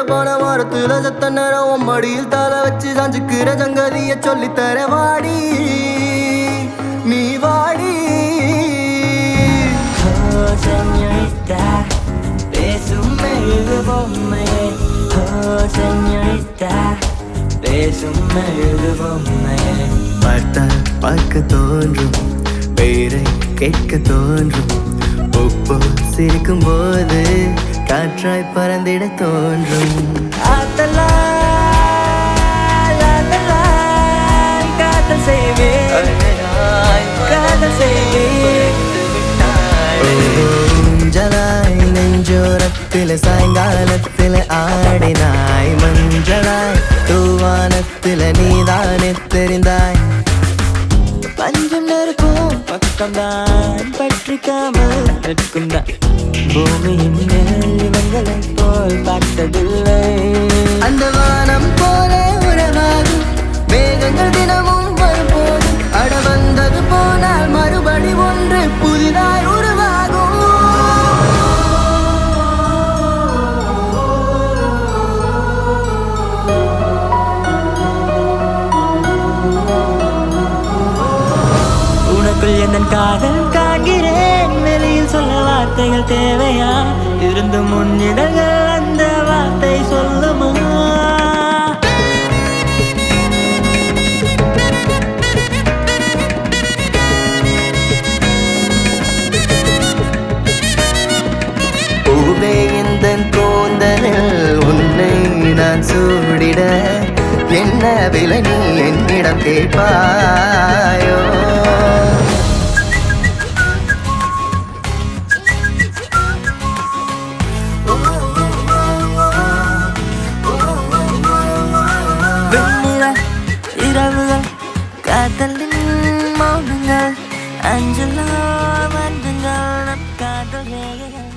போன வாரத்துல செத்த நேரம் மடியில் தலை வச்சு சாஞ்சுக்கிற சங்கதிய சொல்லித்தர வாடி நீ வாடி. Señorita, பேசும் மெழுகு பொம்மையே. Señorita, பேசும் மெழுகு பொம்மையே. பார்த்தால் பார்க்க தோன்றும், பெயரை கேட்க தோன்றும், உப்பு சிரிக்கும் போது காற்றாய் பறந்திட தோன்றும். ஆத்தலா காதல் செய்வேன், காதல் செய்வேன். ஊஞ்சலாய் நெஞ்சோரத்தில் சாயங்காலத்தில் ஆடினாய், மஞ்சளாய் தூவானத்தில் நீதானே தெரிந்தாய். பஞ்சம் நெருக்கும் பக்கம்தான் பற்றிக்காமல் நிற்கும் தான் பூமியின் மேல் இவங்களை போல் பார்த்ததில்லை. அந்த வானம் போல உறவாகும் மேகங்கள் தினமும் வரும்போது அட வந்தது போனால் மறுபடி ஒன்று புதிதாய் உருவாகும். உனக்குள் என் காதல் காண்கிறேன், வெளியில் சொல்ல வார்த்தைகள் தேவையா? இருந்து முன்னிடங்கள் அந்த வார்த்தை சொல்லுமா? பூவே இந்த கூந்தலில் உன்னை நான் சூடிட என்ன விலை நீ என்னிடம் கேட்பாயோ? வெண்ணிற இரவுகள் காதலின் மௌனங்கள் அஞ்சலோ வந்துங்கள் நம் காதல் ரேகைகள்.